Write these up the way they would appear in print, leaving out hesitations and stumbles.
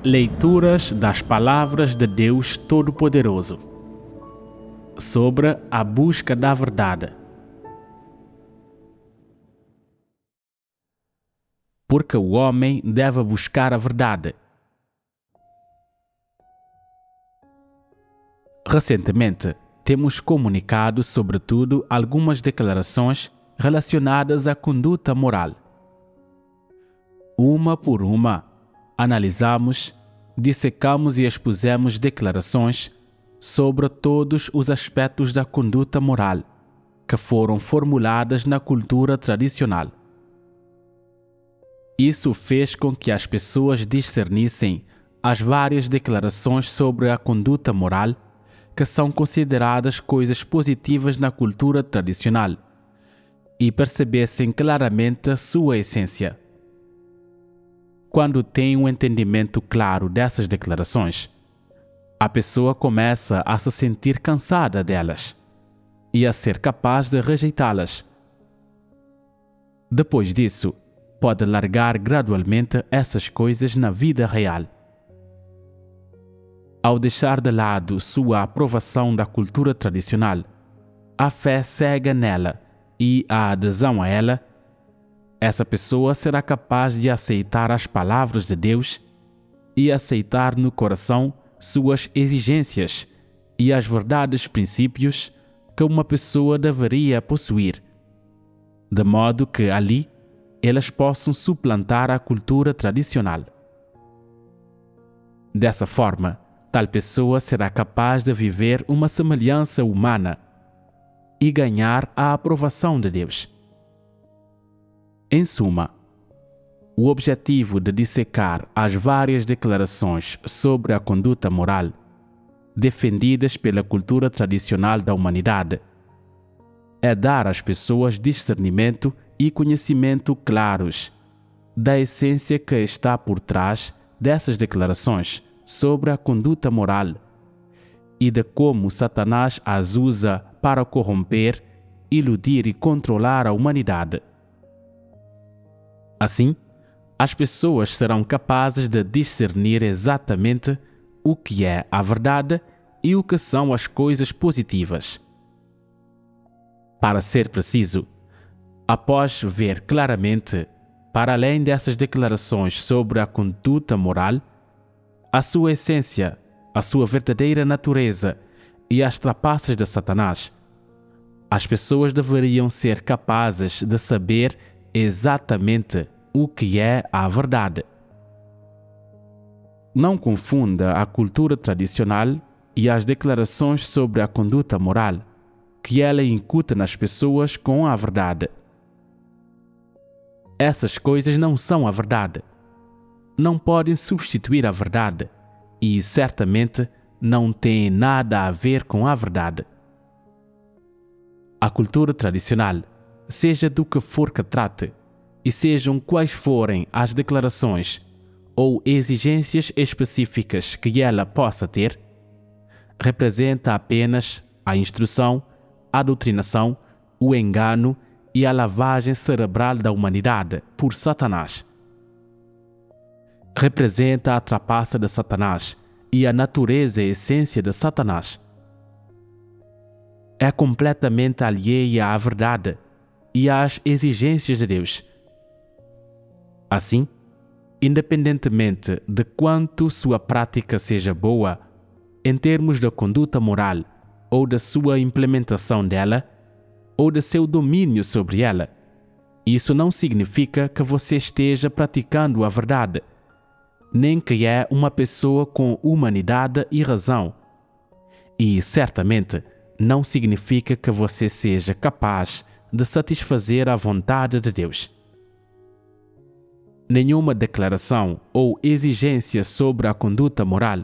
Leituras das Palavras de Deus Todo-Poderoso sobre a busca da verdade. Porque o homem deve buscar a verdade. Recentemente, temos comunicado, sobretudo, algumas declarações relacionadas à conduta moral. Uma por uma, analisamos, dissecamos e expusemos declarações sobre todos os aspectos da conduta moral que foram formuladas na cultura tradicional. Isso fez com que as pessoas discernissem as várias declarações sobre a conduta moral que são consideradas coisas positivas na cultura tradicional e percebessem claramente sua essência. Quando tem um entendimento claro dessas declarações, a pessoa começa a se sentir cansada delas e a ser capaz de rejeitá-las. Depois disso, pode largar gradualmente essas coisas na vida real. Ao deixar de lado sua aprovação da cultura tradicional, a fé cega nela e a adesão a ela, essa pessoa será capaz de aceitar as palavras de Deus e aceitar no coração suas exigências e as verdades princípios que uma pessoa deveria possuir, de modo que ali elas possam suplantar a cultura tradicional. Dessa forma, tal pessoa será capaz de viver uma semelhança humana e ganhar a aprovação de Deus. Em suma, o objetivo de dissecar as várias declarações sobre a conduta moral defendidas pela cultura tradicional da humanidade é dar às pessoas discernimento e conhecimento claros da essência que está por trás dessas declarações sobre a conduta moral e de como Satanás as usa para corromper, iludir e controlar a humanidade. Assim, as pessoas serão capazes de discernir exatamente o que é a verdade e o que são as coisas positivas. Para ser preciso, após ver claramente, para além dessas declarações sobre a conduta moral, a sua essência, a sua verdadeira natureza e as trapaças de Satanás, as pessoas deveriam ser capazes de saber exatamente o que é a verdade. Não confunda a cultura tradicional e as declarações sobre a conduta moral que ela incuta nas pessoas com a verdade. Essas coisas não são a verdade. Não podem substituir a verdade e certamente não têm nada a ver com a verdade. A cultura tradicional, seja do que for que trate, e sejam quais forem as declarações ou exigências específicas que ela possa ter, representa apenas a instrução, a doutrinação, o engano e a lavagem cerebral da humanidade por Satanás. Representa a trapaça de Satanás e a natureza e essência de Satanás. É completamente alheia à verdade e às exigências de Deus. Assim, independentemente de quanto sua prática seja boa, em termos da conduta moral, ou da sua implementação dela, ou de seu domínio sobre ela, isso não significa que você esteja praticando a verdade, nem que é uma pessoa com humanidade e razão. E, certamente, não significa que você seja capaz de satisfazer a vontade de Deus. Nenhuma declaração ou exigência sobre a conduta moral,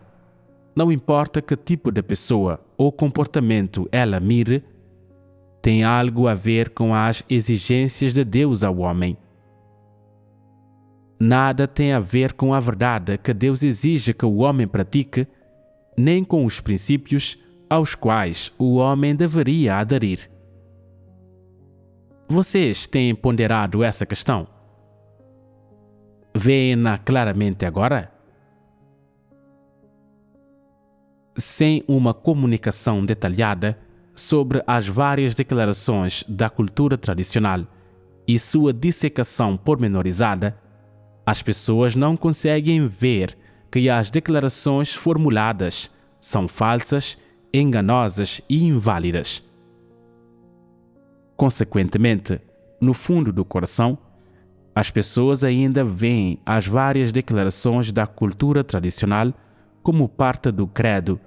não importa que tipo de pessoa ou comportamento ela mire, tem algo a ver com as exigências de Deus ao homem. Nada tem a ver com a verdade que Deus exige que o homem pratique, nem com os princípios aos quais o homem deveria aderir. Vocês têm ponderado essa questão? Veem-na claramente agora? Sem uma comunicação detalhada sobre as várias declarações da cultura tradicional e sua dissecação pormenorizada, as pessoas não conseguem ver que as declarações formuladas são falsas, enganosas e inválidas. Consequentemente, no fundo do coração, as pessoas ainda veem as várias declarações da cultura tradicional como parte do credo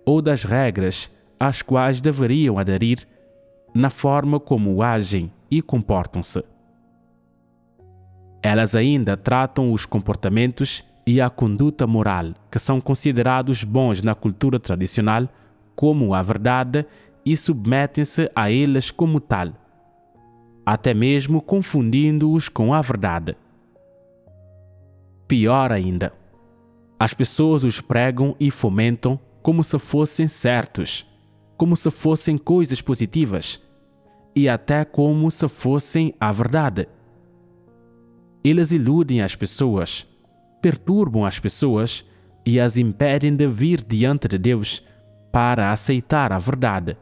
ou das regras às quais deveriam aderir na forma como agem e comportam-se. Elas ainda tratam os comportamentos e a conduta moral que são considerados bons na cultura tradicional como a verdade e submetem-se a eles como tal, até mesmo confundindo-os com a verdade. Pior ainda, as pessoas os pregam e fomentam como se fossem certos, como se fossem coisas positivas e até como se fossem a verdade. Eles iludem as pessoas, perturbam as pessoas e as impedem de vir diante de Deus para aceitar a verdade.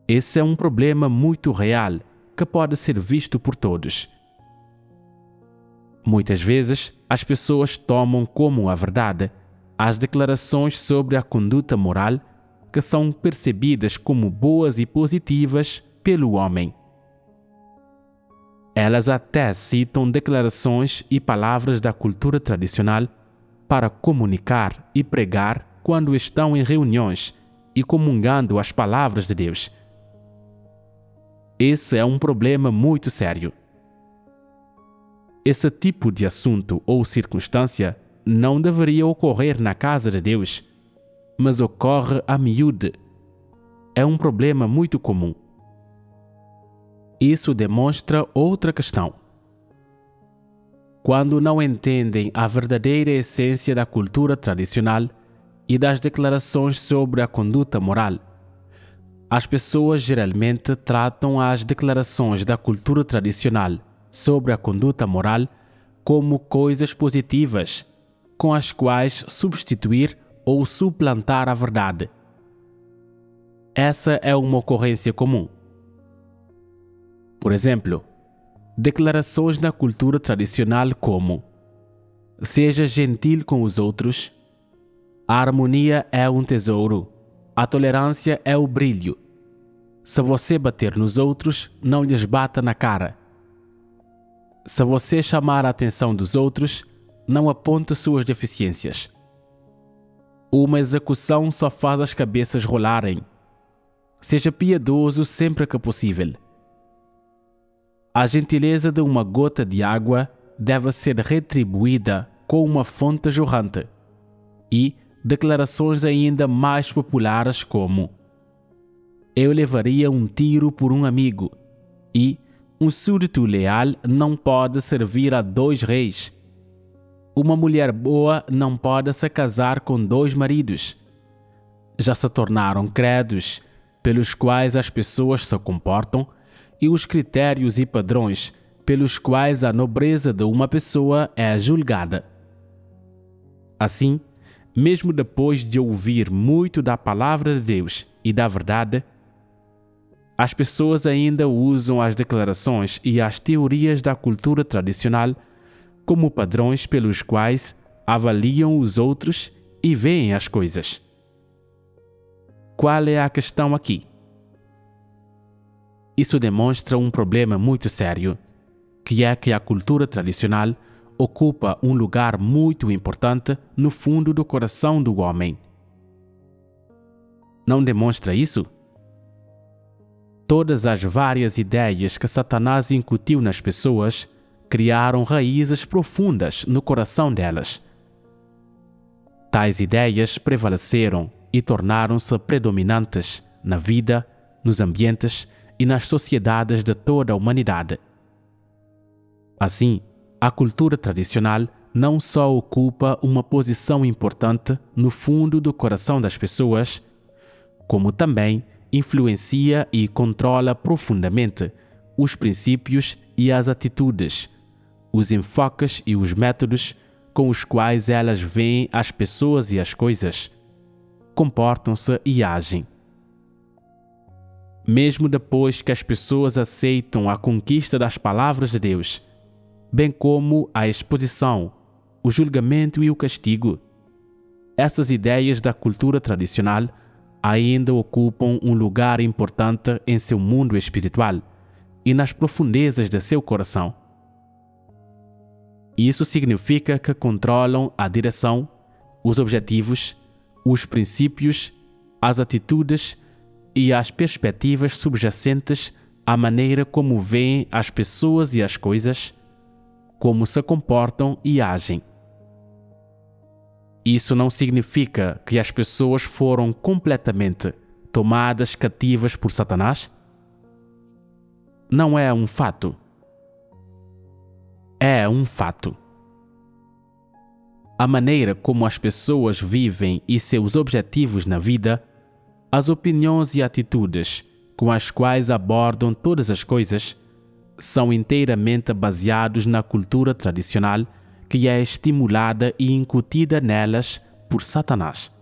Esse é um problema muito real que pode ser visto por todos. Muitas vezes, as pessoas tomam como a verdade as declarações sobre a conduta moral que são percebidas como boas e positivas pelo homem. Elas até citam declarações e palavras da cultura tradicional para comunicar e pregar quando estão em reuniões e comungando as palavras de Deus. Esse é um problema muito sério. Esse tipo de assunto ou circunstância não deveria ocorrer na casa de Deus, mas ocorre a miúde. É um problema muito comum. Isso demonstra outra questão. Quando não entendem a verdadeira essência da cultura tradicional e das declarações sobre a conduta moral, as pessoas geralmente tratam as declarações da cultura tradicional sobre a conduta moral como coisas positivas, com as quais substituir ou suplantar a verdade. Essa é uma ocorrência comum. Por exemplo, declarações na cultura tradicional como: seja gentil com os outros, a harmonia é um tesouro, a tolerância é o brilho. Se você bater nos outros, não lhes bata na cara. Se você chamar a atenção dos outros, não aponte suas deficiências. Uma execução só faz as cabeças rolarem. Seja piedoso sempre que possível. A gentileza de uma gota de água deve ser retribuída com uma fonte jorrante. E declarações ainda mais populares como: eu levaria um tiro por um amigo, e um súdito leal não pode servir a 2 reis. Uma mulher boa não pode se casar com 2 maridos. Já se tornaram credos pelos quais as pessoas se comportam e os critérios e padrões pelos quais a nobreza de uma pessoa é julgada. Assim, mesmo depois de ouvir muito da palavra de Deus e da verdade, as pessoas ainda usam as declarações e as teorias da cultura tradicional como padrões pelos quais avaliam os outros e veem as coisas. Qual é a questão aqui? Isso demonstra um problema muito sério, que é que a cultura tradicional ocupa um lugar muito importante no fundo do coração do homem. Não demonstra isso? Todas as várias ideias que Satanás incutiu nas pessoas criaram raízes profundas no coração delas. Tais ideias prevaleceram e tornaram-se predominantes na vida, nos ambientes e nas sociedades de toda a humanidade. Assim, a cultura tradicional não só ocupa uma posição importante no fundo do coração das pessoas, como também influencia e controla profundamente os princípios e as atitudes, os enfoques e os métodos com os quais elas veem as pessoas e as coisas, comportam-se e agem. Mesmo depois que as pessoas aceitam a conquista das palavras de Deus, bem como a exposição, o julgamento e o castigo, essas ideias da cultura tradicional ainda ocupam um lugar importante em seu mundo espiritual e nas profundezas de seu coração. Isso significa que controlam a direção, os objetivos, os princípios, as atitudes e as perspectivas subjacentes à maneira como veem as pessoas e as coisas, como se comportam e agem. Isso não significa que as pessoas foram completamente tomadas cativas por Satanás? Não é um fato. É um fato. A maneira como as pessoas vivem e seus objetivos na vida, as opiniões e atitudes com as quais abordam todas as coisas, são inteiramente baseados na cultura tradicional que é estimulada e incutida nelas por Satanás.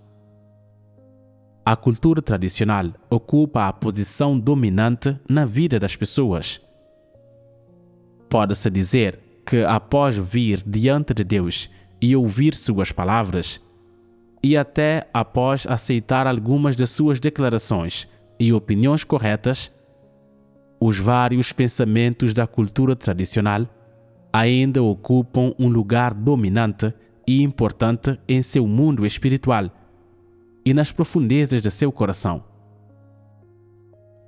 A cultura tradicional ocupa a posição dominante na vida das pessoas. Pode-se dizer que após vir diante de Deus e ouvir suas palavras, e até após aceitar algumas de suas declarações e opiniões corretas, os vários pensamentos da cultura tradicional ainda ocupam um lugar dominante e importante em seu mundo espiritual e nas profundezas de seu coração.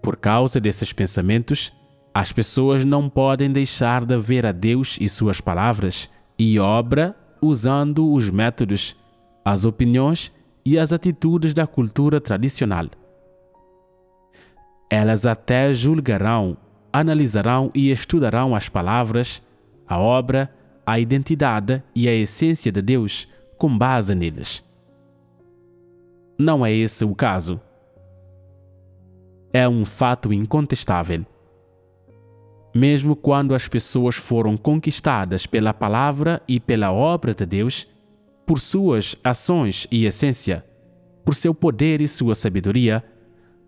Por causa desses pensamentos, as pessoas não podem deixar de ver a Deus e suas palavras e obra usando os métodos, as opiniões e as atitudes da cultura tradicional. Elas até julgarão, analisarão e estudarão as palavras, a obra, a identidade e a essência de Deus com base neles. Não é esse o caso. É um fato incontestável. Mesmo quando as pessoas foram conquistadas pela palavra e pela obra de Deus, por suas ações e essência, por seu poder e sua sabedoria,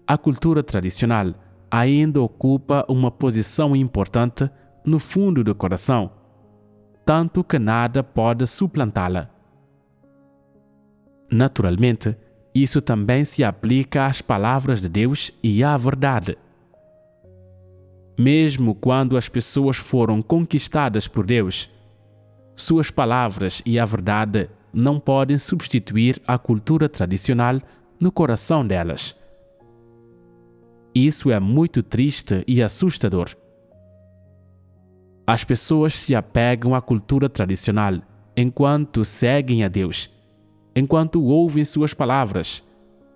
a cultura tradicional ainda ocupa uma posição importante no fundo do coração, tanto que nada pode suplantá-la. Naturalmente, isso também se aplica às palavras de Deus e à verdade. Mesmo quando as pessoas foram conquistadas por Deus, suas palavras e a verdade não podem substituir a cultura tradicional no coração delas. Isso é muito triste e assustador. As pessoas se apegam à cultura tradicional enquanto seguem a Deus, enquanto ouvem suas palavras,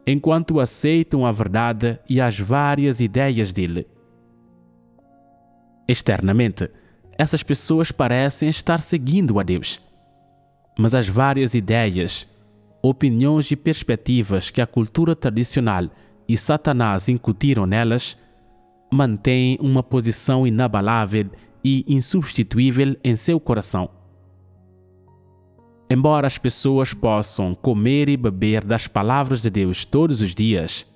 enquanto aceitam a verdade e as várias ideias dele. Externamente, essas pessoas parecem estar seguindo a Deus, mas as várias ideias, opiniões e perspectivas que a cultura tradicional e Satanás incutiram nelas mantêm uma posição inabalável e insubstituível em seu coração. Embora as pessoas possam comer e beber das palavras de Deus todos os dias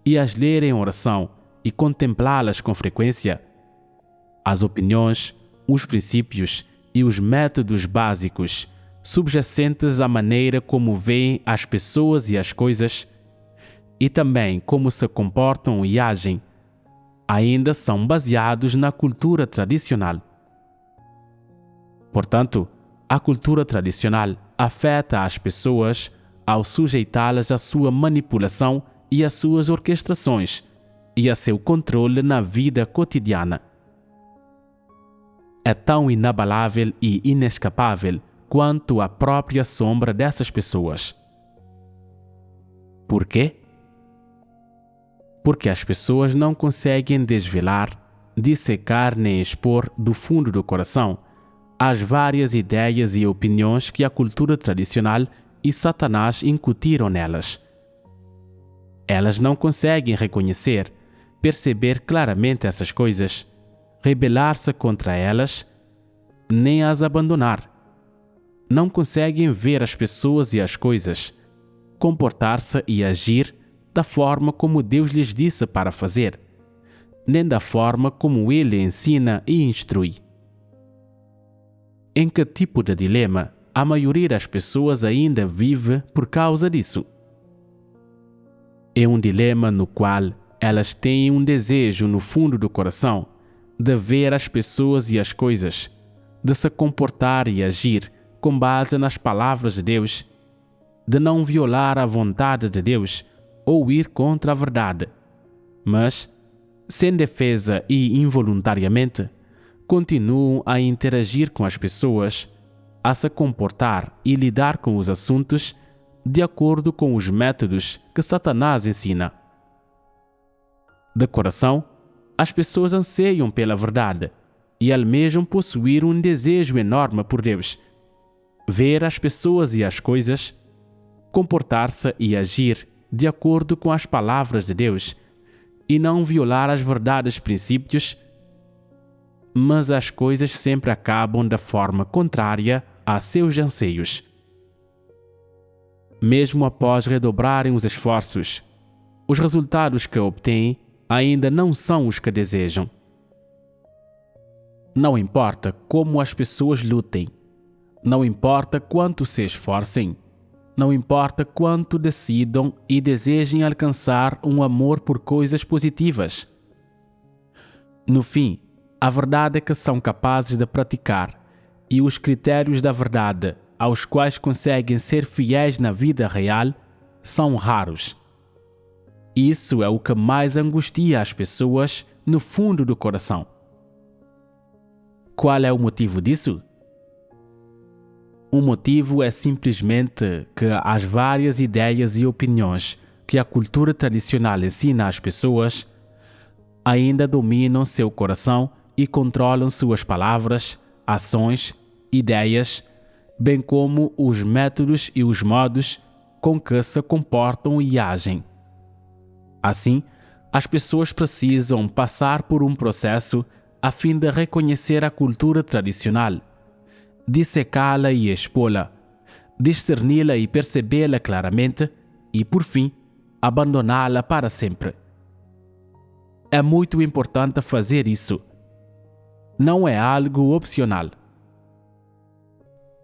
e as ler em oração e contemplá-las com frequência, as opiniões, os princípios e os métodos básicos subjacentes à maneira como veem as pessoas e as coisas, e também como se comportam e agem, ainda são baseados na cultura tradicional. Portanto, a cultura tradicional afeta as pessoas ao sujeitá-las à sua manipulação e às suas orquestrações e a seu controle na vida cotidiana. É tão inabalável e inescapável quanto a própria sombra dessas pessoas. Por quê? Porque as pessoas não conseguem desvelar, dissecar nem expor do fundo do coração as várias ideias e opiniões que a cultura tradicional e Satanás incutiram nelas. Elas não conseguem reconhecer, perceber claramente essas coisas, rebelar-se contra elas, nem as abandonar. Não conseguem ver as pessoas e as coisas, comportar-se e agir da forma como Deus lhes disse para fazer, nem da forma como Ele ensina e instrui. Em que tipo de dilema a maioria das pessoas ainda vive por causa disso? É um dilema no qual elas têm um desejo no fundo do coração de ver as pessoas e as coisas, de se comportar e agir com base nas palavras de Deus, de não violar a vontade de Deus ou ir contra a verdade, mas, sem defesa e involuntariamente, continuam a interagir com as pessoas, a se comportar e lidar com os assuntos de acordo com os métodos que Satanás ensina. De coração, as pessoas anseiam pela verdade e almejam possuir um desejo enorme por Deus, ver as pessoas e as coisas, comportar-se e agir de acordo com as palavras de Deus e não violar as verdades princípios, mas as coisas sempre acabam da forma contrária a seus anseios. Mesmo após redobrarem os esforços, os resultados que obtêm ainda não são os que desejam. Não importa como as pessoas lutem, não importa quanto se esforcem, não importa quanto decidam e desejem alcançar um amor por coisas positivas. No fim, a verdade é que são capazes de praticar e os critérios da verdade aos quais conseguem ser fiéis na vida real são raros. Isso é o que mais angustia as pessoas no fundo do coração. Qual é o motivo disso? O motivo é simplesmente que as várias ideias e opiniões que a cultura tradicional ensina às pessoas ainda dominam seu coração e controlam suas palavras, ações, ideias, bem como os métodos e os modos com que se comportam e agem. Assim, as pessoas precisam passar por um processo a fim de reconhecer a cultura tradicional, dissecá-la e expô-la, discerni-la e percebê-la claramente e, por fim, abandoná-la para sempre. É muito importante fazer isso. Não é algo opcional.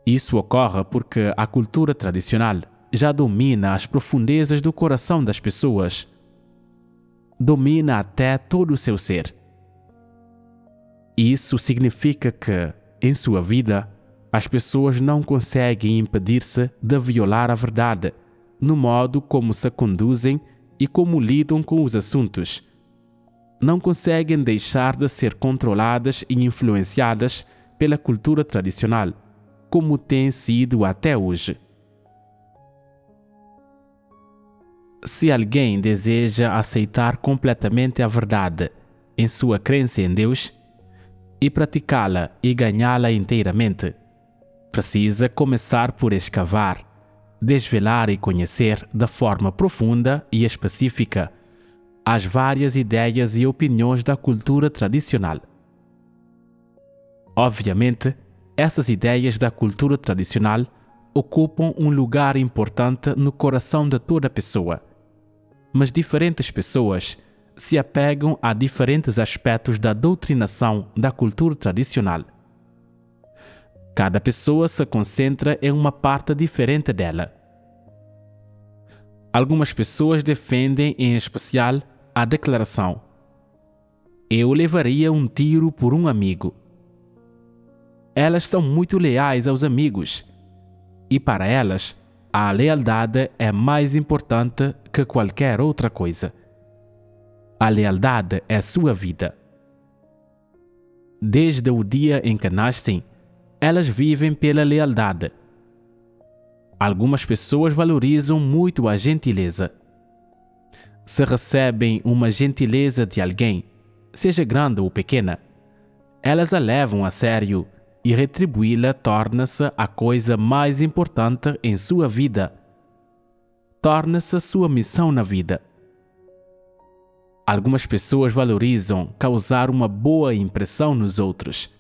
Isso ocorre porque a cultura tradicional já domina as profundezas do coração das pessoas. Domina até todo o seu ser. Isso significa que, em sua vida, as pessoas não conseguem impedir-se de violar a verdade no modo como se conduzem e como lidam com os assuntos. Não conseguem deixar de ser controladas e influenciadas pela cultura tradicional, como tem sido até hoje. Se alguém deseja aceitar completamente a verdade em sua crença em Deus e praticá-la e ganhá-la inteiramente, precisa começar por escavar, desvelar e conhecer da forma profunda e específica as várias ideias e opiniões da cultura tradicional. Obviamente, essas ideias da cultura tradicional ocupam um lugar importante no coração de toda pessoa, mas diferentes pessoas se apegam a diferentes aspectos da doutrinação da cultura tradicional. Cada pessoa se concentra em uma parte diferente dela. Algumas pessoas defendem, em especial, a declaração: "Eu levaria um tiro por um amigo." Elas são muito leais aos amigos, e para elas, a lealdade é mais importante que qualquer outra coisa. A lealdade é sua vida. Desde o dia em que nascem, elas vivem pela lealdade. Algumas pessoas valorizam muito a gentileza. Se recebem uma gentileza de alguém, seja grande ou pequena, elas a levam a sério e retribuí-la torna-se a coisa mais importante em sua vida. Torna-se sua missão na vida. Algumas pessoas valorizam causar uma boa impressão nos outros.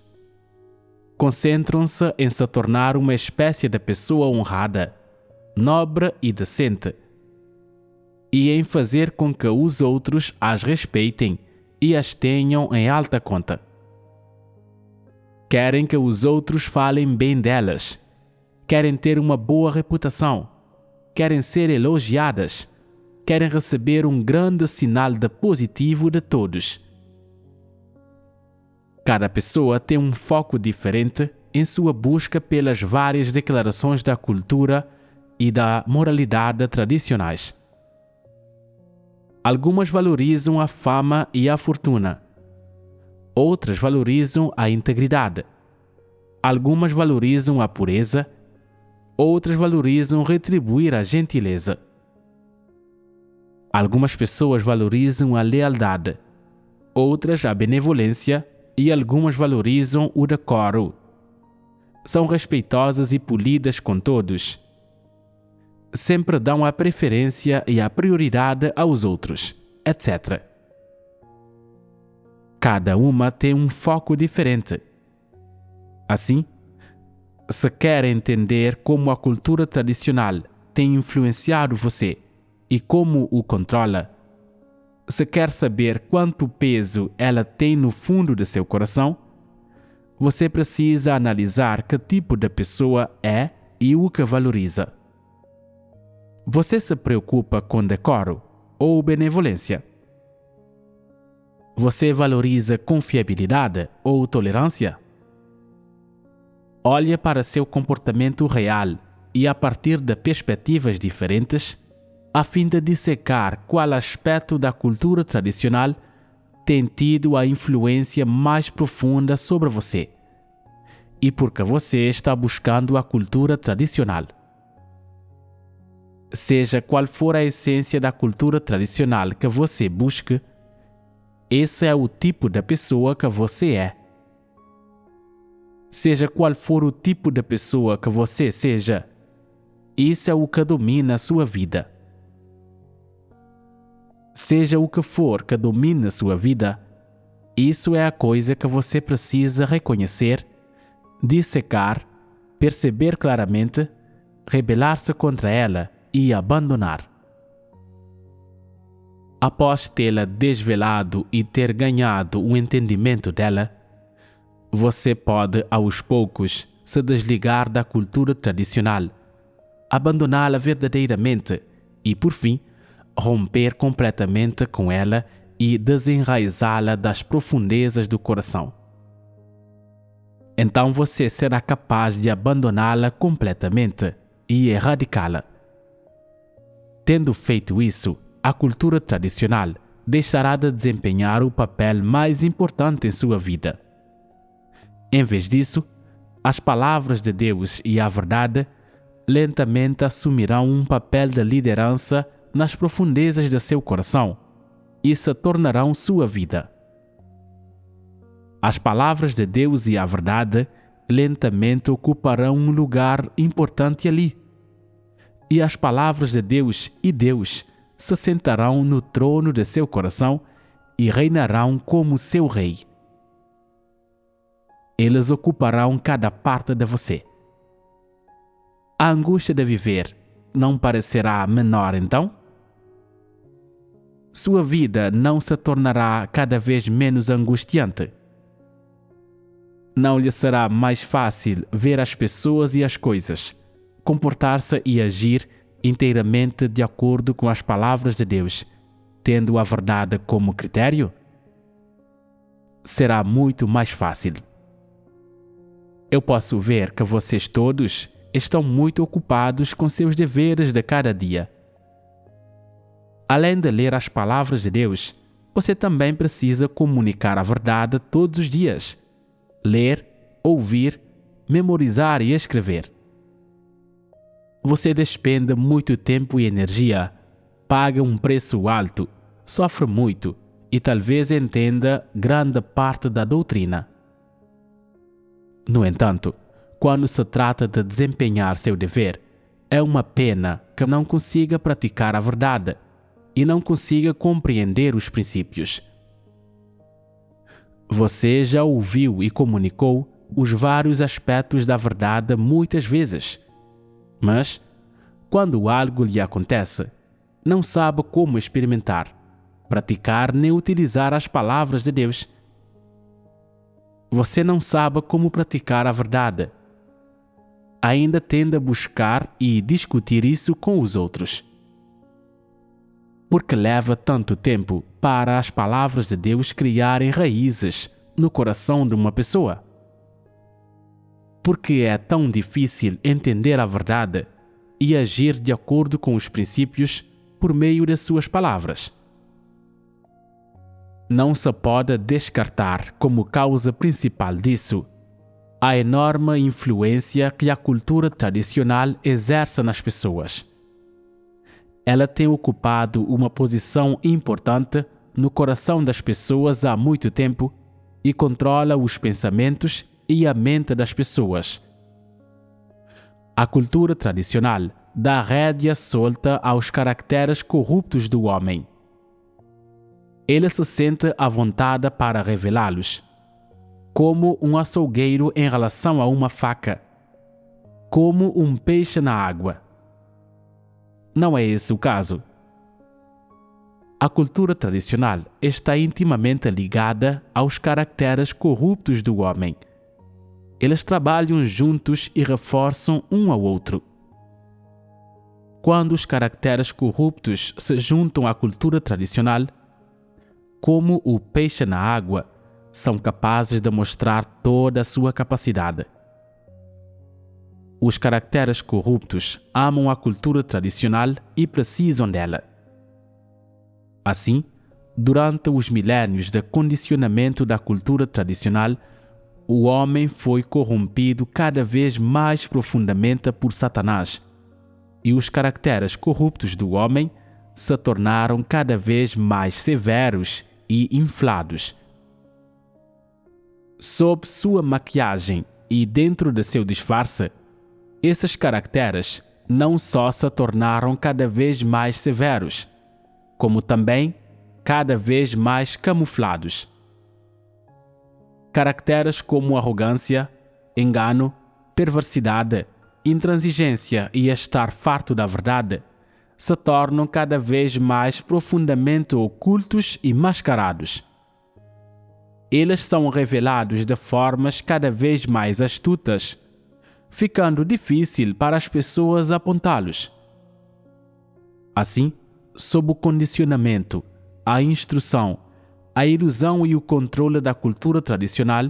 Concentram-se em se tornar uma espécie de pessoa honrada, nobre e decente, e em fazer com que os outros as respeitem e as tenham em alta conta. Querem que os outros falem bem delas. Querem ter uma boa reputação. Querem ser elogiadas. Querem receber um grande sinal de positivo de todos. Cada pessoa tem um foco diferente em sua busca pelas várias declarações da cultura e da moralidade tradicionais. Algumas valorizam a fama e a fortuna. Outras valorizam a integridade. Algumas valorizam a pureza. Outras valorizam retribuir a gentileza. Algumas pessoas valorizam a lealdade. Outras a benevolência e algumas valorizam o decoro. São respeitosas e polidas com todos. Sempre dão a preferência e a prioridade aos outros, etc. Cada uma tem um foco diferente. Assim, se quer entender como a cultura tradicional tem influenciado você e como o controla, se quer saber quanto peso ela tem no fundo de seu coração, você precisa analisar que tipo de pessoa é e o que valoriza. Você se preocupa com decoro ou benevolência? Você valoriza confiabilidade ou tolerância? Olhe para seu comportamento real e, a partir de perspectivas diferentes, a fim de dissecar qual aspecto da cultura tradicional tem tido a influência mais profunda sobre você e por que você está buscando a cultura tradicional. Seja qual for a essência da cultura tradicional que você busque, esse é o tipo de pessoa que você é. Seja qual for o tipo de pessoa que você seja, isso é o que domina a sua vida. Seja o que for que domine a sua vida, isso é a coisa que você precisa reconhecer, dissecar, perceber claramente, rebelar-se contra ela e abandonar. Após tê-la desvelado e ter ganhado o entendimento dela, você pode, aos poucos, se desligar da cultura tradicional, abandoná-la verdadeiramente e, por fim, romper completamente com ela e desenraizá-la das profundezas do coração. Então você será capaz de abandoná-la completamente e erradicá-la. Tendo feito isso, a cultura tradicional deixará de desempenhar o papel mais importante em sua vida. Em vez disso, as palavras de Deus e a verdade lentamente assumirão um papel de liderança nas profundezas de seu coração e se tornarão sua vida. As palavras de Deus e a verdade lentamente ocuparão um lugar importante ali. E as palavras de Deus e Deus se sentarão no trono de seu coração e reinarão como seu rei. Eles ocuparão cada parte de você. A angústia de viver não parecerá menor então? Sua vida não se tornará cada vez menos angustiante? Não lhe será mais fácil ver as pessoas e as coisas, comportar-se e agir inteiramente de acordo com as palavras de Deus, tendo a verdade como critério? Será muito mais fácil. Eu posso ver que vocês todos estão muito ocupados com seus deveres de cada dia. Além de ler as palavras de Deus, você também precisa comunicar a verdade todos os dias. Ler, ouvir, memorizar e escrever. Você despende muito tempo e energia, paga um preço alto, sofre muito e talvez entenda grande parte da doutrina. No entanto, quando se trata de desempenhar seu dever, é uma pena que não consiga praticar a verdade e não consiga compreender os princípios. Você já ouviu e comunicou os vários aspectos da verdade muitas vezes, mas, quando algo lhe acontece, não sabe como experimentar, praticar nem utilizar as palavras de Deus. Você não sabe como praticar a verdade. Ainda tende a buscar e discutir isso com os outros. Porque leva tanto tempo para as palavras de Deus criarem raízes no coração de uma pessoa? Porque é tão difícil entender a verdade e agir de acordo com os princípios por meio de suas palavras? Não se pode descartar como causa principal disso a enorme influência que a cultura tradicional exerce nas pessoas. Ela tem ocupado uma posição importante no coração das pessoas há muito tempo e controla os pensamentos e a mente das pessoas. A cultura tradicional dá rédea solta aos caracteres corruptos do homem. Ele se sente à vontade para revelá-los, como um açougueiro em relação a uma faca, como um peixe na água. Não é esse o caso. A cultura tradicional está intimamente ligada aos caracteres corruptos do homem. Eles trabalham juntos e reforçam um ao outro. Quando os caracteres corruptos se juntam à cultura tradicional, como o peixe na água, são capazes de mostrar toda a sua capacidade. Os caracteres corruptos amam a cultura tradicional e precisam dela. Assim, durante os milénios de condicionamento da cultura tradicional, o homem foi corrompido cada vez mais profundamente por Satanás, e os caracteres corruptos do homem se tornaram cada vez mais severos e inflados. Sob sua maquiagem e dentro de seu disfarce, esses caracteres não só se tornaram cada vez mais severos, como também cada vez mais camuflados. Caracteres como arrogância, engano, perversidade, intransigência e estar farto da verdade se tornam cada vez mais profundamente ocultos e mascarados. Eles são revelados de formas cada vez mais astutas, ficando difícil para as pessoas apontá-los. Assim, sob o condicionamento, a instrução, a ilusão e o controle da cultura tradicional,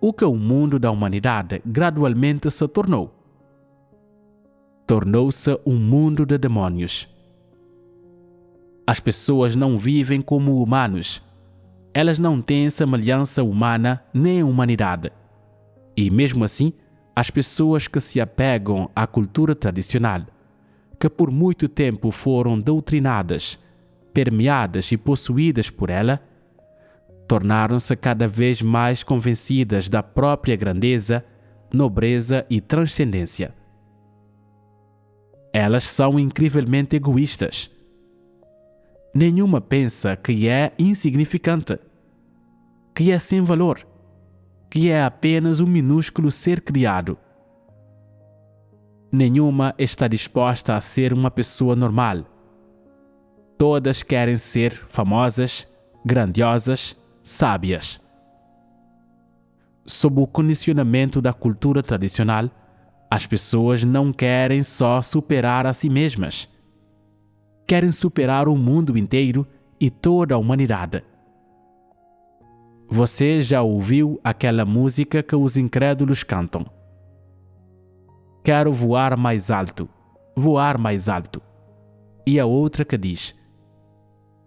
o que o mundo da humanidade gradualmente se tornou? Tornou-se um mundo de demônios. As pessoas não vivem como humanos. Elas não têm semelhança humana nem humanidade. E mesmo assim, as pessoas que se apegam à cultura tradicional, que por muito tempo foram doutrinadas, permeadas e possuídas por ela, tornaram-se cada vez mais convencidas da própria grandeza, nobreza e transcendência. Elas são incrivelmente egoístas. Nenhuma pensa que é insignificante, que é sem valor, que é apenas um minúsculo ser criado. Nenhuma está disposta a ser uma pessoa normal. Todas querem ser famosas, grandiosas, sábias. Sob o condicionamento da cultura tradicional, as pessoas não querem só superar a si mesmas. Querem superar o mundo inteiro e toda a humanidade. Você já ouviu aquela música que os incrédulos cantam? Quero voar mais alto, voar mais alto. E a outra que diz: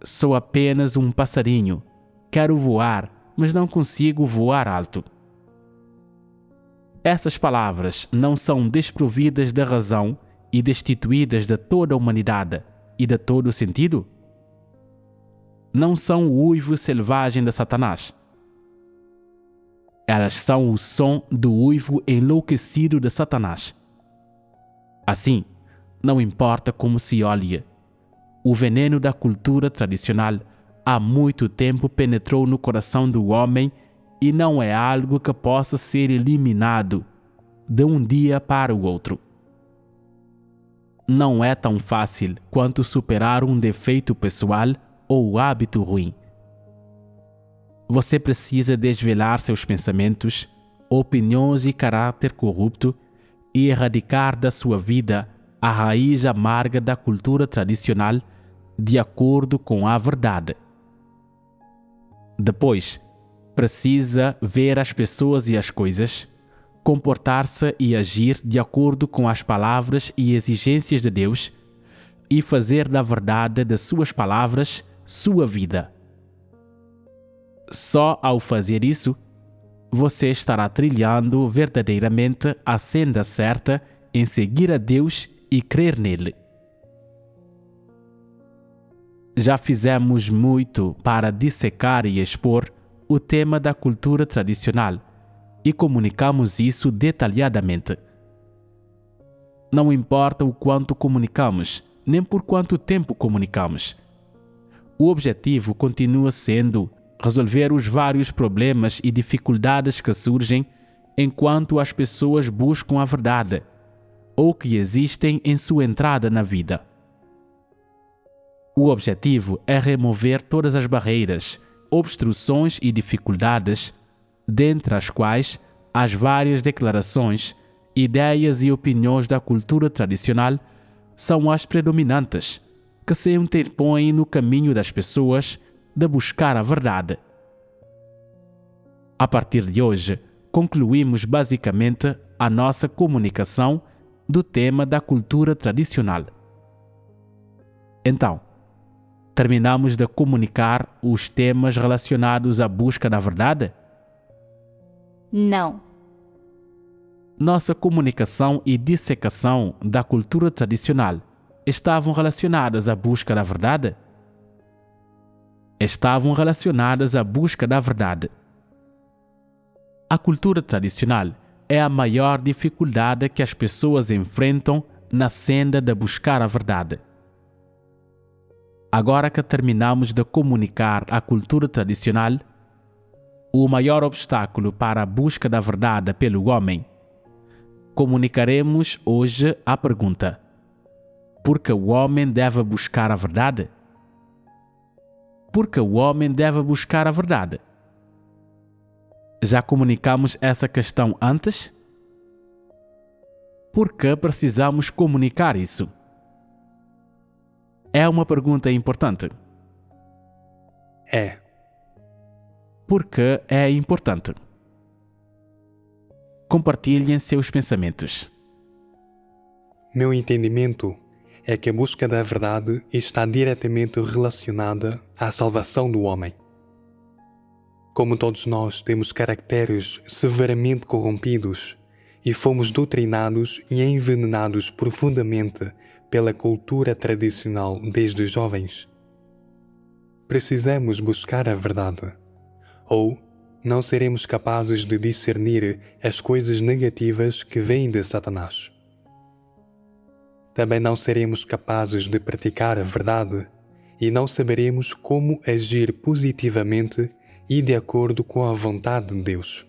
sou apenas um passarinho, quero voar, mas não consigo voar alto. Essas palavras não são desprovidas de razão e destituídas de toda a humanidade e de todo o sentido? Não são o uivo selvagem de Satanás. Elas são o som do uivo enlouquecido de Satanás. Assim, não importa como se olhe, o veneno da cultura tradicional há muito tempo penetrou no coração do homem e não é algo que possa ser eliminado de um dia para o outro. não é tão fácil quanto superar um defeito pessoal ou hábito ruim. Você precisa desvelar seus pensamentos, opiniões e caráter corrupto e erradicar da sua vida a raiz amarga da cultura tradicional de acordo com a verdade. Depois, precisa ver as pessoas e as coisas, comportar-se e agir de acordo com as palavras e exigências de Deus e fazer da verdade de suas palavras sua vida. Só ao fazer isso, você estará trilhando verdadeiramente a senda certa em seguir a Deus e crer nele. Já fizemos muito para dissecar e expor o tema da cultura tradicional e comunicamos isso detalhadamente. Não importa o quanto comunicamos, nem por quanto tempo comunicamos. O objetivo continua sendo resolver os vários problemas e dificuldades que surgem enquanto as pessoas buscam a verdade ou que existem em sua entrada na vida. O objetivo é remover todas as barreiras, obstruções e dificuldades, dentre as quais as várias declarações, ideias e opiniões da cultura tradicional são as predominantes, que se interpõem no caminho das pessoas de buscar a verdade. A partir de hoje, concluímos basicamente a nossa comunicação do tema da cultura tradicional. Então, terminamos de comunicar os temas relacionados à busca da verdade? Não. Nossa comunicação e dissecação da cultura tradicional estavam relacionadas à busca da verdade? Estavam relacionadas à busca da verdade. A cultura tradicional é a maior dificuldade que as pessoas enfrentam na senda de buscar a verdade. Agora que terminamos de comunicar a cultura tradicional, o maior obstáculo para a busca da verdade pelo homem, comunicaremos hoje a pergunta: por que o homem deve buscar a verdade? Por que o homem deve buscar a verdade? Já comunicamos essa questão antes? Por que precisamos comunicar isso? É uma pergunta importante. É. Por que é importante? Compartilhem seus pensamentos. Meu entendimento é que a busca da verdade está diretamente relacionada à salvação do homem. Como todos nós temos caracteres severamente corrompidos e fomos doutrinados e envenenados profundamente pela cultura tradicional desde jovens, precisamos buscar a verdade, ou não seremos capazes de discernir as coisas negativas que vêm de Satanás. Também não seremos capazes de praticar a verdade e não saberemos como agir positivamente e de acordo com a vontade de Deus.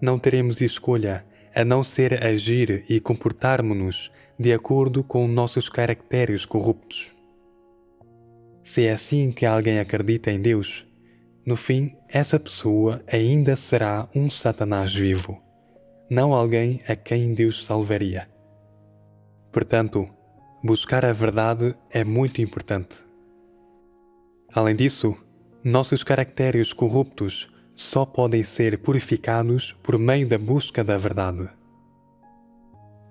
Não teremos escolha a não ser agir e comportarmos-nos de acordo com nossos caracteres corruptos. Se é assim que alguém acredita em Deus, no fim, essa pessoa ainda será um Satanás vivo, não alguém a quem Deus salvaria. Portanto, buscar a verdade é muito importante. Além disso, nossos caracteres corruptos só podem ser purificados por meio da busca da verdade.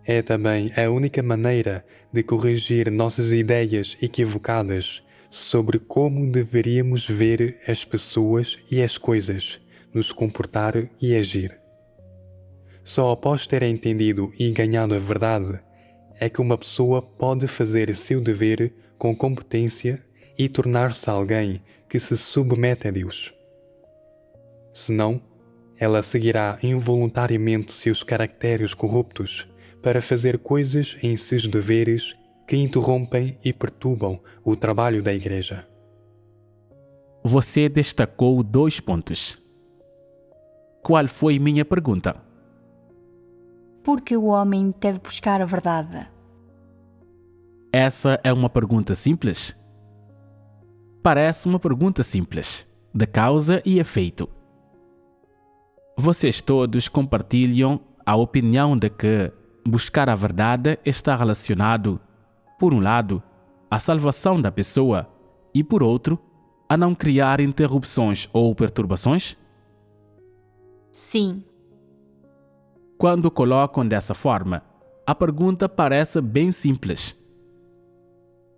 É também a única maneira de corrigir nossas ideias equivocadas sobre como deveríamos ver as pessoas e as coisas, nos comportar e agir. Só após ter entendido e ganhado a verdade é que uma pessoa pode fazer seu dever com competência e tornar-se alguém que se submete a Deus. Senão, ela seguirá involuntariamente seus caracteres corruptos para fazer coisas em seus deveres que interrompem e perturbam o trabalho da Igreja. Você destacou 2 pontos. Qual foi minha pergunta? Por que o homem deve buscar a verdade? Essa é uma pergunta simples? Parece uma pergunta simples, de causa e efeito. Vocês todos compartilham a opinião de que buscar a verdade está relacionado, por um lado, à salvação da pessoa e, por outro, a não criar interrupções ou perturbações? Sim. Quando colocam dessa forma, a pergunta parece bem simples.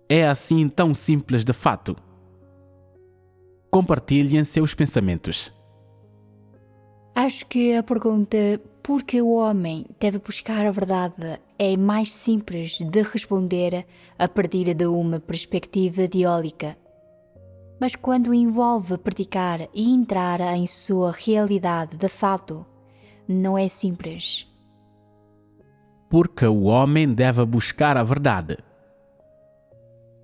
É assim tão simples de fato? Compartilhem seus pensamentos. Acho que a pergunta por que o homem deve buscar a verdade é mais simples de responder a partir de uma perspectiva teórica. Mas quando envolve praticar e entrar em sua realidade de fato, não é simples. Porque o homem deve buscar a verdade.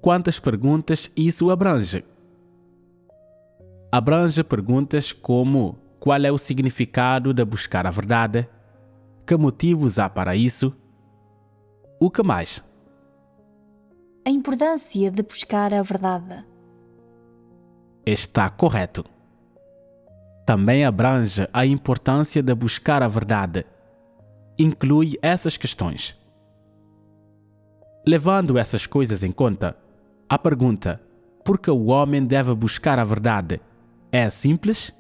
Quantas perguntas isso abrange? Abrange perguntas como: qual é o significado de buscar a verdade? Que motivos há para isso? O que mais? A importância de buscar a verdade. Está correto. Também abrange a importância de buscar a verdade. Inclui essas questões. Levando essas coisas em conta, a pergunta: por que o homem deve buscar a verdade? É simples?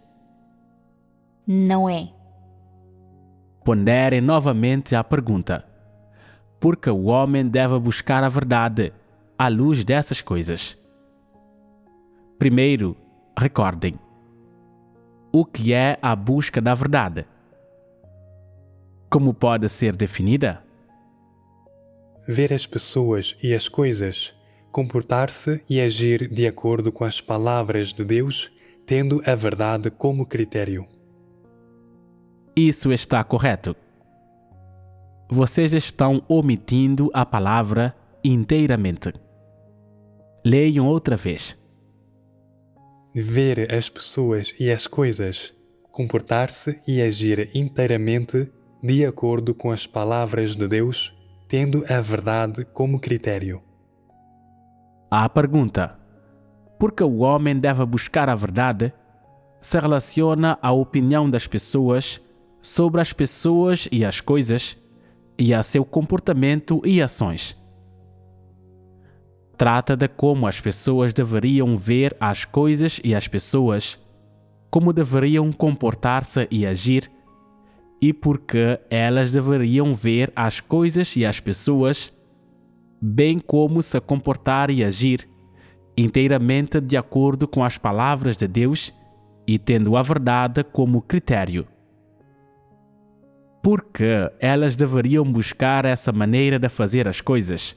Não é. Ponderem novamente a pergunta: por que o homem deve buscar a verdade à luz dessas coisas? Primeiro, recordem: o que é a busca da verdade? Como pode ser definida? Ver as pessoas e as coisas, comportar-se e agir de acordo com as palavras de Deus, tendo a verdade como critério. Isso está correto. Vocês estão omitindo a palavra inteiramente. Leiam outra vez. Ver as pessoas e as coisas, comportar-se e agir inteiramente de acordo com as palavras de Deus, tendo a verdade como critério. A pergunta: por que o homem deve buscar a verdade? Se relaciona à opinião das pessoas sobre as pessoas e as coisas e a seu comportamento e ações. Trata de como as pessoas deveriam ver as coisas e as pessoas, como deveriam comportar-se e agir, e por que elas deveriam ver as coisas e as pessoas, bem como se comportar e agir, inteiramente de acordo com as palavras de Deus e tendo a verdade como critério. Por que elas deveriam buscar essa maneira de fazer as coisas?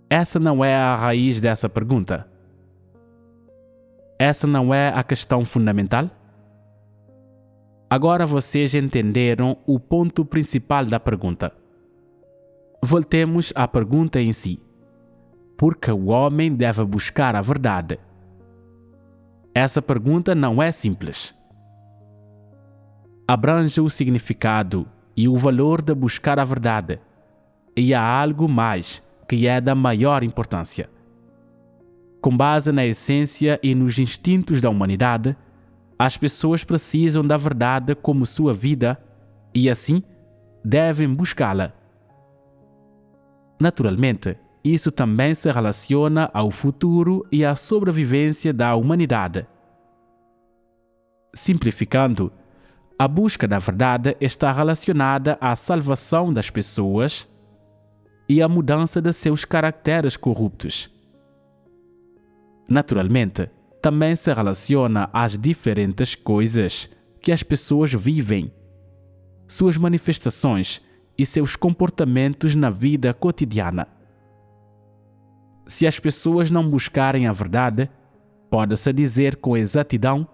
Essa não é a raiz dessa pergunta. Essa não é a questão fundamental? Agora vocês entenderam o ponto principal da pergunta. Voltemos à pergunta em si. Por que o homem deve buscar a verdade? Essa pergunta não é simples. Abrange o significado e o valor de buscar a verdade. E há algo mais que é da maior importância. Com base na essência e nos instintos da humanidade, as pessoas precisam da verdade como sua vida e, assim, devem buscá-la. Naturalmente, isso também se relaciona ao futuro e à sobrevivência da humanidade. Simplificando, a busca da verdade está relacionada à salvação das pessoas e à mudança de seus caracteres corruptos. Naturalmente, também se relaciona às diferentes coisas que as pessoas vivem, suas manifestações e seus comportamentos na vida cotidiana. Se as pessoas não buscarem a verdade, pode-se dizer com exatidão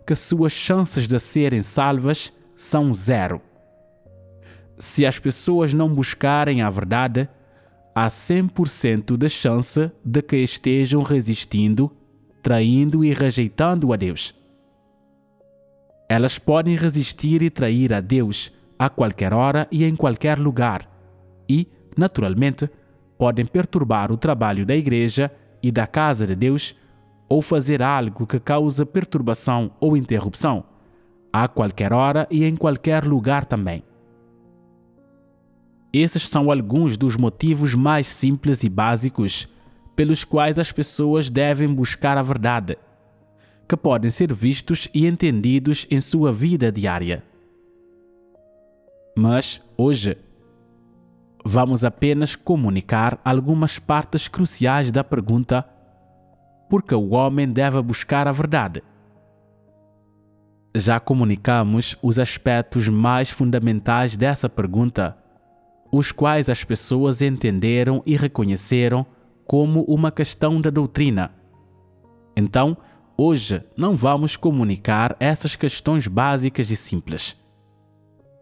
que suas chances de serem salvas são zero. Se as pessoas não buscarem a verdade, há 100% de chance de que estejam resistindo, traindo e rejeitando a Deus. Elas podem resistir e trair a Deus a qualquer hora e em qualquer lugar e, naturalmente, podem perturbar o trabalho da igreja e da casa de Deus, ou fazer algo que causa perturbação ou interrupção, a qualquer hora e em qualquer lugar também. Esses são alguns dos motivos mais simples e básicos pelos quais as pessoas devem buscar a verdade, que podem ser vistos e entendidos em sua vida diária. Mas, hoje, vamos apenas comunicar algumas partes cruciais da pergunta: por que o homem deve buscar a verdade? Já comunicamos os aspectos mais fundamentais dessa pergunta, os quais as pessoas entenderam e reconheceram como uma questão da doutrina. Então, hoje não vamos comunicar essas questões básicas e simples.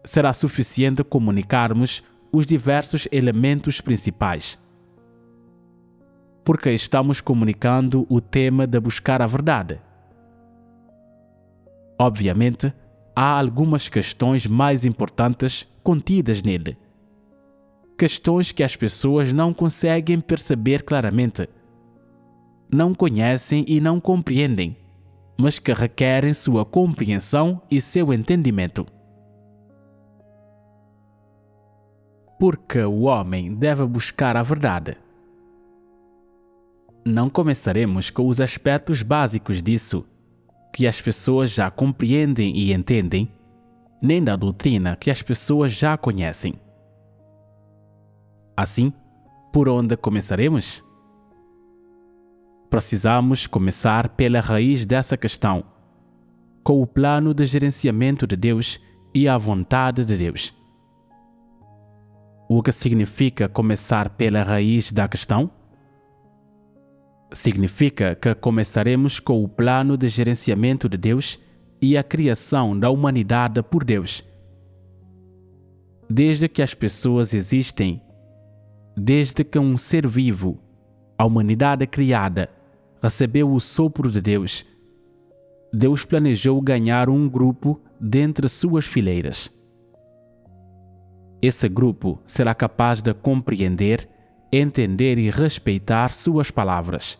Será suficiente comunicarmos os diversos elementos principais, porque estamos comunicando o tema de buscar a verdade. Obviamente, há algumas questões mais importantes contidas nele. Questões que as pessoas não conseguem perceber claramente, não conhecem e não compreendem, mas que requerem sua compreensão e seu entendimento. Por que o homem deve buscar a verdade? Não começaremos com os aspectos básicos disso, que as pessoas já compreendem e entendem, nem da doutrina que as pessoas já conhecem. Assim, por onde começaremos? Precisamos começar pela raiz dessa questão, com o plano de gerenciamento de Deus e a vontade de Deus. O que significa começar pela raiz da questão? Significa que começaremos com o plano de gerenciamento de Deus e a criação da humanidade por Deus. Desde que as pessoas existem, desde que um ser vivo, a humanidade criada, recebeu o sopro de Deus, Deus planejou ganhar um grupo dentre suas fileiras. Esse grupo será capaz de compreender, entender e respeitar suas palavras.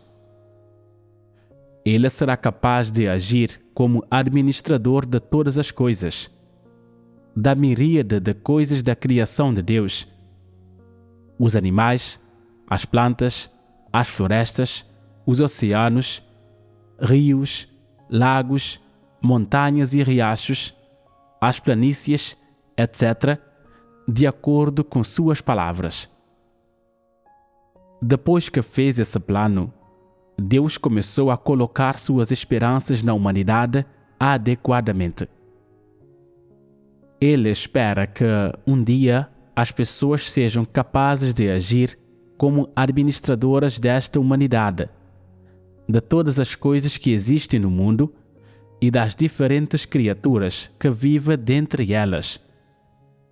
Ele será capaz de agir como administrador de todas as coisas, da miríade de coisas da criação de Deus: os animais, as plantas, as florestas, os oceanos, rios, lagos, montanhas e riachos, as planícies, etc., de acordo com suas palavras. Depois que fez esse plano, Deus começou a colocar suas esperanças na humanidade adequadamente. Ele espera que, um dia, as pessoas sejam capazes de agir como administradoras desta humanidade, de todas as coisas que existem no mundo e das diferentes criaturas que vivem dentre elas,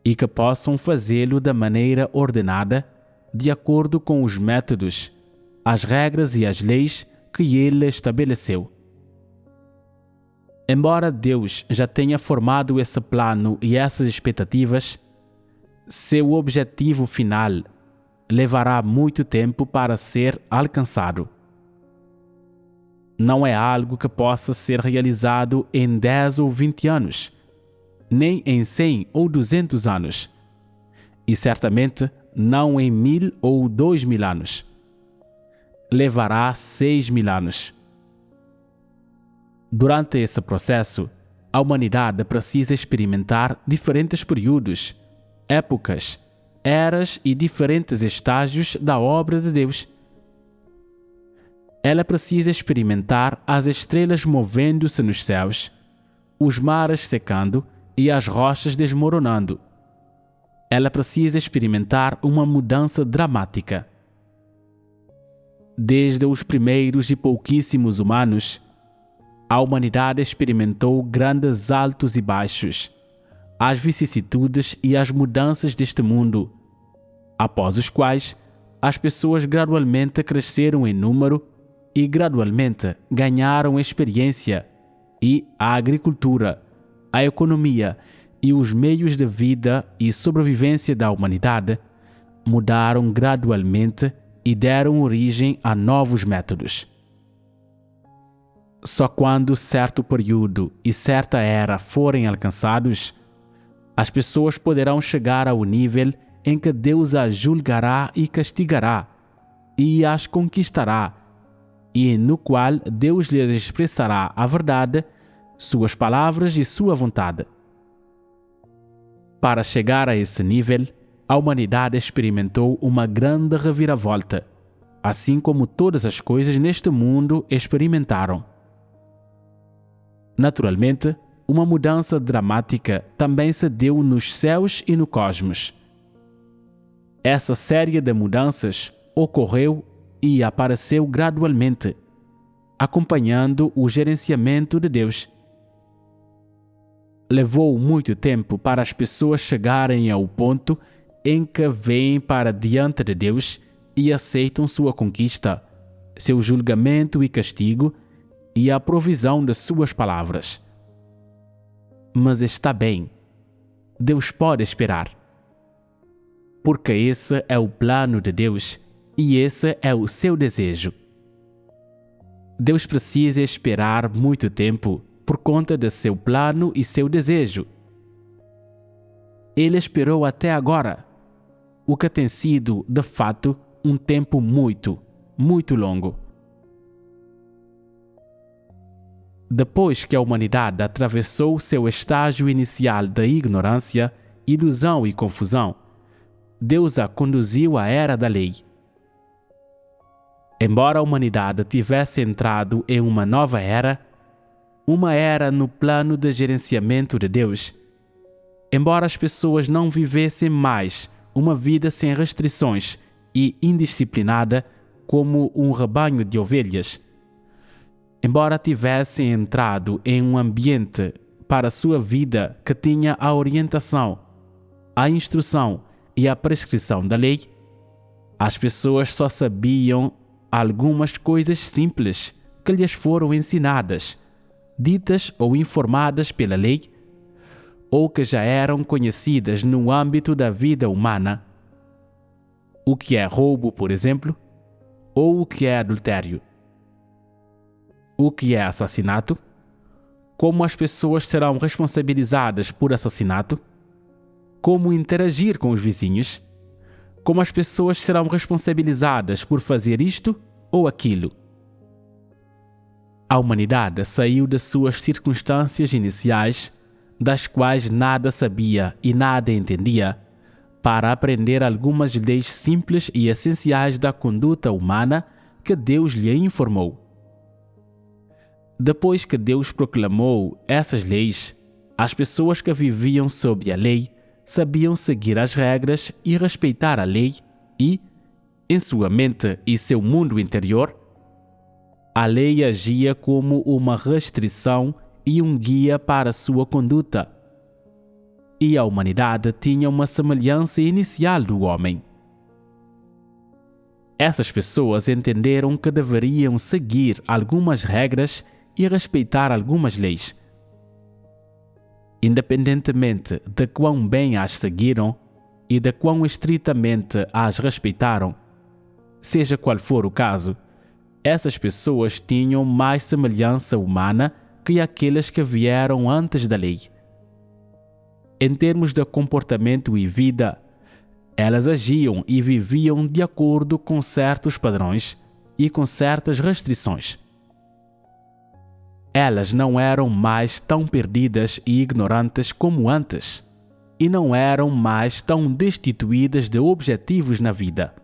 e que possam fazê-lo da maneira ordenada, de acordo com os métodos, as regras e as leis que ele estabeleceu. Embora Deus já tenha formado esse plano e essas expectativas, seu objetivo final levará muito tempo para ser alcançado. Não é algo que possa ser realizado em 10 ou 20 anos, nem em 100 ou 200 anos, e certamente não em 1000 ou 2000 anos. Levará 6000 anos. Durante esse processo, a humanidade precisa experimentar diferentes períodos, épocas, eras e diferentes estágios da obra de Deus. Ela precisa experimentar as estrelas movendo-se nos céus, os mares secando e as rochas desmoronando. Ela precisa experimentar uma mudança dramática. Desde os primeiros e pouquíssimos humanos, a humanidade experimentou grandes altos e baixos, as vicissitudes e as mudanças deste mundo, após os quais as pessoas gradualmente cresceram em número e gradualmente ganharam experiência, e a agricultura, a economia e os meios de vida e sobrevivência da humanidade mudaram gradualmente e deram origem a novos métodos. Só quando certo período e certa era forem alcançados, as pessoas poderão chegar ao nível em que Deus as julgará e castigará, e as conquistará, e no qual Deus lhes expressará a verdade, suas palavras e sua vontade. Para chegar a esse nível, a humanidade experimentou uma grande reviravolta, assim como todas as coisas neste mundo experimentaram. Naturalmente, uma mudança dramática também se deu nos céus e no cosmos. Essa série de mudanças ocorreu e apareceu gradualmente, acompanhando o gerenciamento de Deus. Levou muito tempo para as pessoas chegarem ao ponto em que vêm para diante de Deus e aceitam sua conquista, seu julgamento e castigo e a provisão de suas palavras. Mas está bem, Deus pode esperar. Porque esse é o plano de Deus e esse é o seu desejo. Deus precisa esperar muito tempo por conta de seu plano e seu desejo. Ele esperou até agora, o que tem sido, de fato, um tempo muito, muito longo. Depois que a humanidade atravessou seu estágio inicial de ignorância, ilusão e confusão, Deus a conduziu à era da lei. Embora a humanidade tivesse entrado em uma nova era no plano de gerenciamento de Deus, embora as pessoas não vivessem mais uma vida sem restrições e indisciplinada como um rebanho de ovelhas, embora tivessem entrado em um ambiente para sua vida que tinha a orientação, a instrução e a prescrição da lei, as pessoas só sabiam algumas coisas simples que lhes foram ensinadas, ditas ou informadas pela lei, ou que já eram conhecidas no âmbito da vida humana. O que é roubo, por exemplo, ou o que é adultério. O que é assassinato? Como as pessoas serão responsabilizadas por assassinato? Como interagir com os vizinhos? Como as pessoas serão responsabilizadas por fazer isto ou aquilo? A humanidade saiu de suas circunstâncias iniciais, das quais nada sabia e nada entendia, para aprender algumas leis simples e essenciais da conduta humana que Deus lhe informou. Depois que Deus proclamou essas leis, as pessoas que viviam sob a lei sabiam seguir as regras e respeitar a lei e, em sua mente e seu mundo interior, a lei agia como uma restrição e um guia para sua conduta. E a humanidade tinha uma semelhança inicial do homem. Essas pessoas entenderam que deveriam seguir algumas regras e respeitar algumas leis. Independentemente de quão bem as seguiram e de quão estritamente as respeitaram, seja qual for o caso, essas pessoas tinham mais semelhança humana que aqueles que vieram antes da lei. Em termos de comportamento e vida, elas agiam e viviam de acordo com certos padrões e com certas restrições. Elas não eram mais tão perdidas e ignorantes como antes, e não eram mais tão destituídas de objetivos na vida.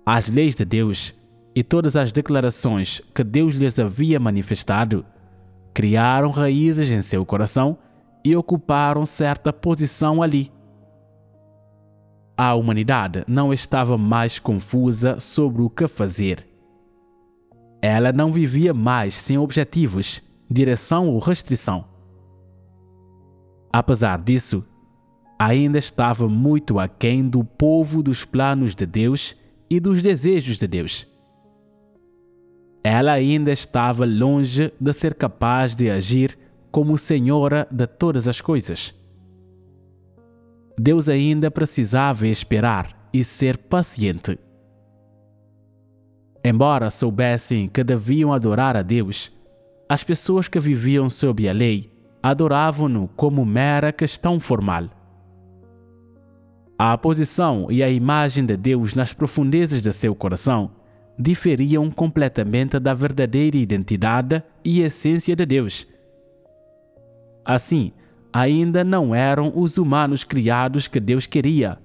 As leis de Deus e todas as declarações que Deus lhes havia manifestado criaram raízes em seu coração e ocuparam certa posição ali. A humanidade não estava mais confusa sobre o que fazer. Ela não vivia mais sem objetivos, direção ou restrição. Apesar disso, ainda estava muito aquém do povo dos planos de Deus e dos desejos de Deus. Ela ainda estava longe de ser capaz de agir como senhora de todas as coisas. Deus ainda precisava esperar e ser paciente. Embora soubessem que deviam adorar a Deus, as pessoas que viviam sob a lei adoravam-no como mera questão formal. A posição e a imagem de Deus nas profundezas de seu coração diferiam completamente da verdadeira identidade e essência de Deus. Assim, ainda não eram os humanos criados que Deus queria.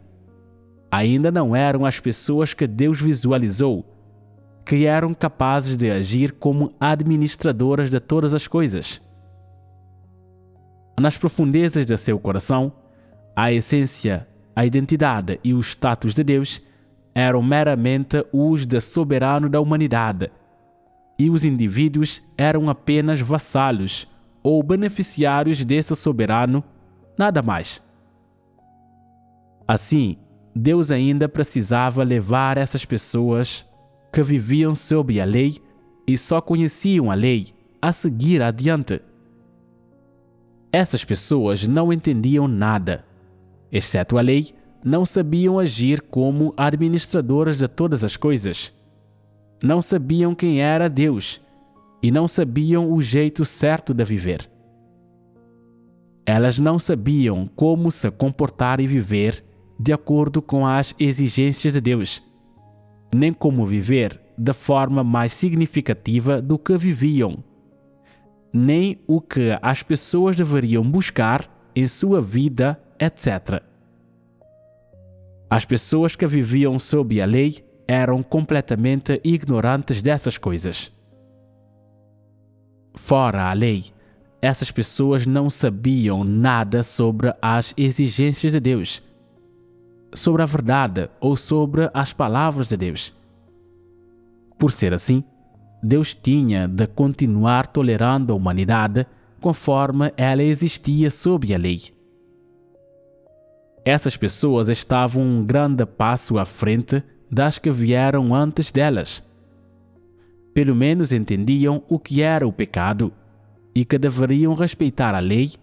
Ainda não eram as pessoas que Deus visualizou, que eram capazes de agir como administradoras de todas as coisas. Nas profundezas de seu coração, a essência, a identidade e o status de Deus eram meramente os de soberano da humanidade, e os indivíduos eram apenas vassalos ou beneficiários desse soberano, nada mais. Assim, Deus ainda precisava levar essas pessoas que viviam sob a lei e só conheciam a lei a seguir adiante. Essas pessoas não entendiam nada, exceto a lei, não sabiam agir como administradoras de todas as coisas. Não sabiam quem era Deus e não sabiam o jeito certo de viver. Elas não sabiam como se comportar e viver de acordo com as exigências de Deus, nem como viver de forma mais significativa do que viviam, nem o que as pessoas deveriam buscar em sua vida, etc. As pessoas que viviam sob a lei eram completamente ignorantes dessas coisas. Fora a lei, essas pessoas não sabiam nada sobre as exigências de Deus, sobre a verdade ou sobre as palavras de Deus. Por ser assim, Deus tinha de continuar tolerando a humanidade conforme ela existia sob a lei. Essas pessoas estavam um grande passo à frente das que vieram antes delas. Pelo menos entendiam o que era o pecado e que deveriam respeitar a lei,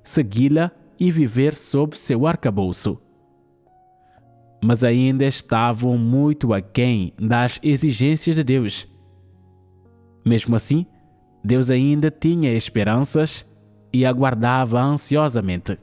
segui-la e viver sob seu arcabouço. Mas ainda estavam muito aquém das exigências de Deus. Mesmo assim, Deus ainda tinha esperanças e aguardava ansiosamente.